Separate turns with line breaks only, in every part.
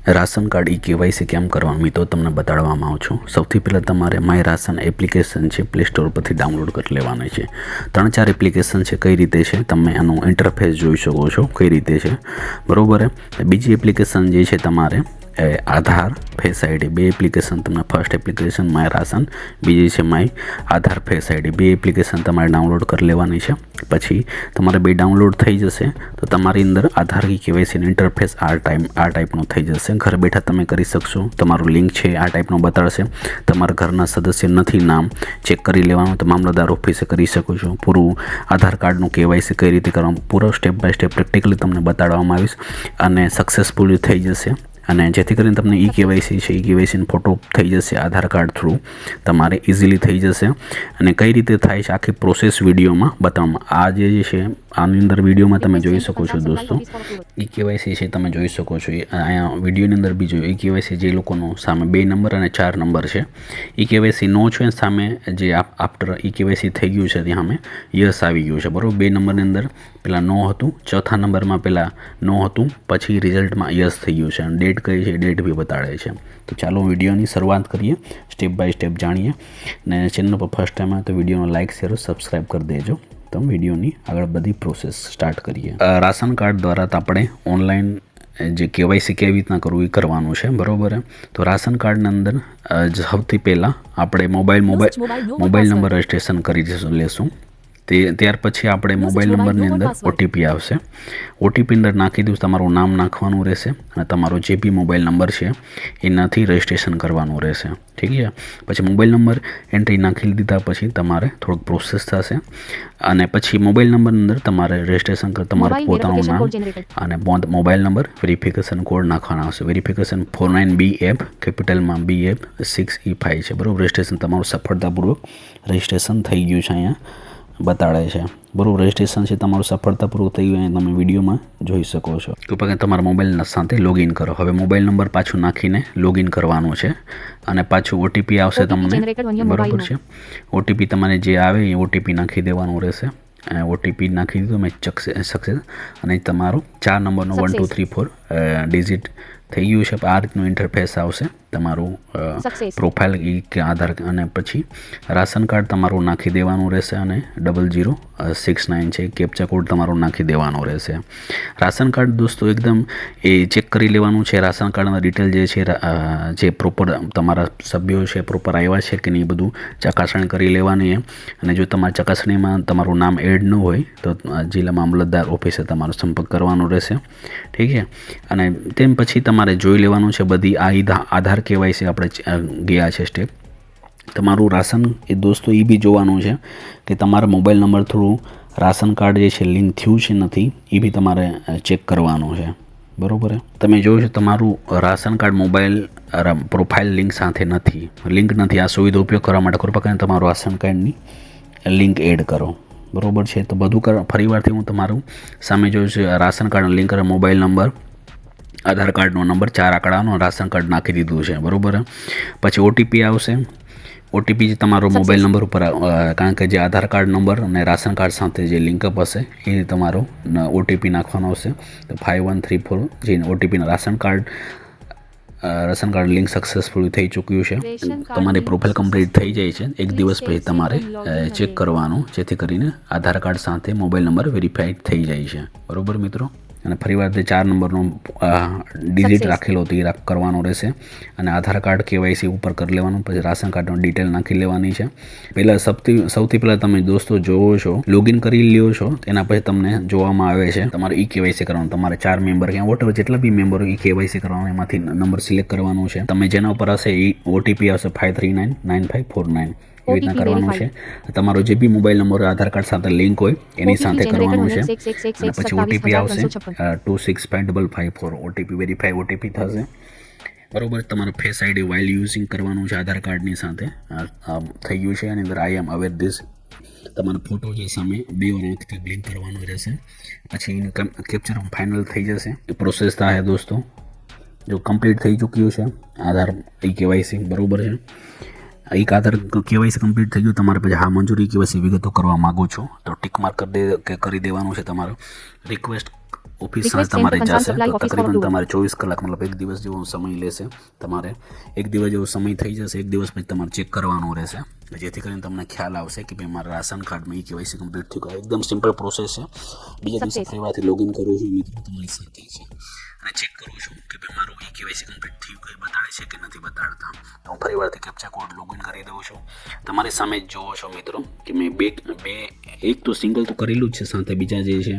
Ration card KYC કેમ કરવાનું મિત્રો તમને બતાડવામાં આવું છું। સૌથી પહેલાં તમારે માય રાશન એપ્લિકેશન છે પ્લે સ્ટોર પરથી ડાઉનલોડ કરી લેવાની છે। 3-4 એપ્લિકેશન છે, કઈ રીતે છે તમે એનું ઇન્ટરફેસ જોઈ શકો છો કઈ રીતે છે, બરાબર। બીજી એપ્લિકેશન જે છે તમારે આધાર ફેસ આઈડી, બે એપ્લિકેશન તમને, ફર્સ્ટ એપ્લિકેશન માય રાશન, બીજી છે માય આધાર ફેસ આઈડી, બે એપ્લિકેશન તમારે ડાઉનલોડ કરી લેવાની છે। પછી તમારે બે ડાઉનલોડ થઈ જશે તો તમારી અંદર આધાર કેવાયસીનું ઇન્ટરફેસ આ ટાઈપનું થઈ જશે। ઘર બેઠા તમે કરી શકશો। તમારું લિંક છે આ ટાઈપનું બતાડશે। તમારા ઘરના સદસ્ય નથી નામ ચેક કરી લેવાનું તો મામલતદાર ઓફિસે કરી શકો છો। પૂરું આધાર કાર્ડનું કેવાયસી કઈ રીતે કરવાનું પૂરો સ્ટેપ બાય સ્ટેપ પ્રેક્ટિકલી તમને બતાડવામાં આવીશ અને સક્સેસફુલ થઈ જશે। અને જેથી કરીને તમને કેવાયસી છે કેવાયસીનો ફોટો થઈ જશે આધાર કાર્ડ થ્રુ, તમારે ઇઝીલી થઈ જશે। અને કઈ રીતે થાય છે આખી પ્રોસેસ વિડીયોમાં બતાવવામાં આ જે છે આની અંદર વિડીયોમાં તમે જોઈ શકો છો દોસ્તો। કેવાયસી છે તમે જોઈ શકો છો અહીંયા વિડીયોની અંદર બીજો કેવાયસી જે લોકોનો સામે 2 નંબર અને 4 નંબર છે કેવાયસી નો છે, સામે જે આફ્ટર કેવાયસી થઈ ગયું છે ત્યાં સામે યસ આવી ગયું છે, બરાબર। 2 નંબરની અંદર પેલા નો હતું, ચોથા નંબરમાં પેલા નો હતું, પછી રિઝલ્ટમાં યસ થઈ ગયું છે અને ડેટ કઈ છે ડેટ બી બતાડે છે। તો ચાલો વિડીયોની શરૂઆત કરીએ, સ્ટેપ બાય સ્ટેપ જાણીએ। અને ચેનલ પર ફર્સ્ટ ટાઈમ આવે તો વિડીયોનો લાઇક શેર સબસ્ક્રાઈબ કરી દેજો। તો વિડીયોની આગળ બધી પ્રોસેસ સ્ટાર્ટ કરીએ। રાશન કાર્ડ દ્વારા તો આપણે ઓનલાઈન જે કેવાયસી કેવી રીતના કરવું એ કરવાનું છે, બરાબર। તો રાશન કાર્ડની અંદર સૌથી પહેલાં આપણે મોબાઈલ નંબર રજિસ્ટ્રેશન કરી લેશું। ત્યાર પછી આપણે મોબાઈલ નંબરની અંદર ઓટીપી આવશે। ઓટીપી અંદર નાખી દઉં તમારું નામ નાખવાનું રહેશે અને તમારો જે બી મોબાઈલ નંબર છે એનાથી રજિસ્ટ્રેશન કરવાનું રહેશે, ઠીક છે। પછી મોબાઈલ નંબર એન્ટ્રી નાખી દીધા પછી તમારે થોડુંક પ્રોસેસ થશે અને પછી મોબાઈલ નંબરની અંદર તમારે રજિસ્ટ્રેશન તમારું પોતાનું નામ અને મોબાઈલ નંબર વેરિફિકેશન કોડ નાખવાનો આવશે। વેરિફિકેશન 49BF કેપિટલમાં BF 6E5 છે, બરાબર। રજિસ્ટ્રેશન તમારું સફળતાપૂર્વક રજિસ્ટ્રેશન થઈ ગયું છે, અહીંયા બતાડે છે, બરાબર। રજિસ્ટ્રેશન છે તમારું સફળતાપૂર્વક થઈ ગયું તમે વિડીયોમાં જોઈ શકો છો। તો પછી તમારા મોબાઈલ સાથે લોગિન કરો। હવે મોબાઈલ નંબર પાછું નાખીને લોગિન કરવાનું છે અને પાછું ઓટીપી આવશે તમને, બરાબર છે। ઓટીપી તમારે જે આવે એ ઓટીપી નાખી દેવાનું રહેશે। ઓટીપી નાખી દીધું મેં સક્સેસ અને તમારું 4 નંબરનો 1 2 3 4 ડિજિટ થઈ ગયું છે। આ રીતનું ઇન્ટરફેસ આવશે તમારું પ્રોફાઇલ કે આધાર અને પછી રાશન કાર્ડ તમારું નાખી દેવાનું રહેશે અને 0069 છે કેપ્ચા કોડ તમારું નાખી દેવાનો રહેશે। રાશન કાર્ડ દોસ્તો એકદમ એ ચેક કરી લેવાનું છે રાશન કાર્ડમાં ડિટેલ જે છે જે પ્રોપર તમારા સભ્યો છે પ્રોપર આવ્યા છે કે નહીં બધું ચકાસણી કરી લેવાની અને જો તમારા ચકાસણીમાં તમારું નામ એડ ન હોય તો જિલ્લા મામલતદાર ઓફિસે તમારો સંપર્ક કરવાનો રહેશે, ઠીક છે। અને તેમ પછી તમારે જોઈ લેવાનું છે બધી આધાર કેવાયસી આપણે ગયા છે સ્ટેપ। તમારું રાશન એ દોસ્તો એ બી જોવાનું છે કે તમારા mobile number through ration card જે છે લિંક થયું છે નથી એ બી તમારે ચેક કરવાનું છે, બરાબર। તમે જોયું છે તમારું ration card mobile profile link સાથે નથી। આ સુવિધા ઉપયોગ કરવા માટે કૃપા કરીને તમારું રાશન કાર્ડની લિંક એડ કરો, બરાબર છે। તો બધું ફરીવારથી હું તમારું સામે જોયું છે રાશન કાર્ડ લિંક કરે, મોબાઈલ નંબર, આધાર કાર્ડનો નંબર 4 આંકડાનો રાશન કાર્ડ નાખી દીધું છે, બરાબર। પછી ઓટીપી આવશે। ઓટીપી જે તમારો મોબાઈલ નંબર ઉપર કારણ કે જે આધાર કાર્ડ નંબર અને રાશન કાર્ડ સાથે જે લિંકઅપ હશે એ તમારો ઓટીપી નાખવાનો હશે। તો 5134 જે ઓટીપીના રાશન કાર્ડ લિંક સક્સેસફુલ થઈ ચૂક્યું છે। તમારી પ્રોફાઇલ કમ્પ્લીટ થઈ જાય છે, 1 દિવસ પછી તમારે ચેક કરવાનું જેથી કરીને આધાર કાર્ડ સાથે મોબાઈલ નંબર વેરીફાઈડ થઈ જાય છે, બરાબર મિત્રો। અને ફરીવાર તે 4 નંબરનો ડિજિટ રાખેલો હતો એ કરવાનો રહેશે અને આધાર કાર્ડ કેવાયસી ઉપર કરી લેવાનું। પછી રાશન કાર્ડનો ડિટેલ નાખી લેવાની છે। પહેલાં સૌથી પહેલાં તમે દોસ્તો જોવો છો લોગિન કરી લ્યો છો એના પછી તમને જોવામાં આવે છે તમારે કેવાયસી કરવાનું। તમારે 4 મેમ્બર કે વોટેવર જેટલા બી મેમ્બરો કેવાયસી કરવાનું એમાંથી નંબર સિલેક્ટ કરવાનું છે। તમે જેના ઉપર હશે એ ઓટીપી આવશે 539954 એ રીતના કરવાનું છે। તમારો જે બી મોબાઈલ નંબર આધાર કાર્ડ સાથે લિંક હોય એની સાથે કરવાનું છે અને પછી ઓટીપી આવશે 265554 ઓટીપી વેરીફાઈ ઓટીપી થશે, બરાબર। તમારું ફેસ આઈડી વાઇલ યુઝિંગ કરવાનું છે આધાર કાર્ડની સાથે થઈ ગયું છે। એની અંદર આઈ એમ અવેર ધીસ તમારો ફોટો જે સામે 2 વાર આંખથી બ્લિંક કરવાનું રહેશે। પછી એનું કેપ્ચર ફાઇનલ થઈ જશે, એ પ્રોસેસ થાય દોસ્તો। જો કમ્પ્લીટ થઈ ચૂક્યું છે આધાર કેવાયસી, બરાબર છે। એક આધાર કેવાયસી કમ્પ્લીટ થઈ ગયું તમારે પછી હા મંજૂરી કેવાયસી વિગતો કરવા માગો છો તો ટિક માર્ક કરી દેવાનું છે। તમારો રિક્વેસ્ટ ઓફિસ સાંજ તમારે જશે તો તકરીબન તમારે 24 કલાક મતલબ એક દિવસ જેવો સમય લેશે. તમારે એક દિવસ જેવો સમય થઈ જશે. એક દિવસ પછી તમારે ચેક કરવાનું રહેશે, જેથી કરીને તમને ખ્યાલ આવશે કે ભાઈ મારા રાશન કાર્ડમાં KYC કમ્પ્લીટ થયું. એકદમ સિમ્પલ પ્રોસેસ છે. બીજા દિવસે ફરીથી લોગિન કરું છું મિત્રો તમારી સાથે છે અને ચેક કરું છું કે ભાઈ મારું KYC કમ્પ્લીટ થયું કે બતાડે છે કે નથી બતાડતા. તો હું ફરીથી કેપ્ચા કોડ લોગિન કરી દઉં છું. તમારી સામે જ જોવો છો મિત્રો કે મેં એક તો સિંગલ તો કરેલું જ છે, સાથે બીજા જે છે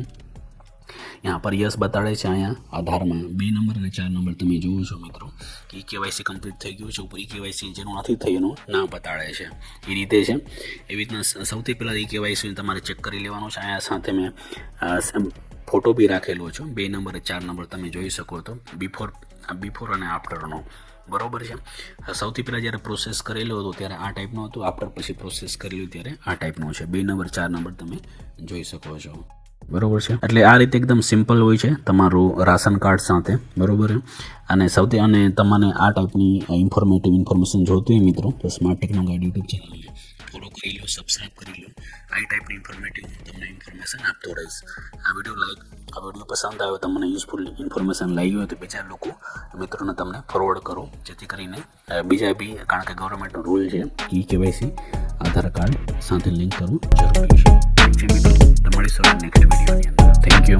यहाँ पर यस बताड़े છે. અહીંયા આધારમાં 2 નંબર અને 4 નંબર તમે જોવો છો મિત્રો કે KYC કમ્પ્લીટ થઈ ગયું છે. ઉપર KYC જેનું નથી થયું એનું નામ બતાડે છે. એ રીતે છે. એવી રીતના સૌથી પહેલાં KYC તમારે ચેક કરી લેવાનું છે. અહીંયા સાથે મેં ફોટો બી રાખેલો છે. 2 નંબર અને 4 નંબર તમે જોઈ શકો તો બિફોર અને આફ્ટરનો, બરોબર છે. સૌથી પહેલાં જ્યારે પ્રોસેસ કરેલો હતો ત્યારે આ ટાઈપનો હતો, આફ્ટર પછી પ્રોસેસ કરેલું ત્યારે આ ટાઈપનો છે. 2 નંબર 4 નંબર તમે જોઈ શકો છો, બરોબર છે. એટલે આ રીતે એકદમ સિમ્પલ હોય છે તમારું રાશન કાર્ડ સાથે, બરોબર. અને તમને આ ટાઈપની ઇન્ફોર્મેશન જોઈતી હોય મિત્રો તો સ્માર્ટ ટેકનો ગાઈડ યુટ્યુબ ચેનલને ફોલો કરી લો, સબસ્ક્રાઈબ કરી લો. આ ટાઈપની તમને ઇન્ફોર્મેશન આપતો રહીશ. આ વિડીયો પસંદ આવ્યો, તમને યુઝફુલ ઇન્ફોર્મેશન લાગી હોય તો બીજા મિત્રોને તમને ફોરવર્ડ કરો, જેથી કરીને બીજા બી, કારણ કે ગવર્મેન્ટનો રૂલ છે KYC આધાર કાર્ડ સાથે લિંક કરવું જરૂરી છે. ઠીક છે મિત્રો, મળીશું નેક્સ્ટ વિડીયોની અંદર. Thank you.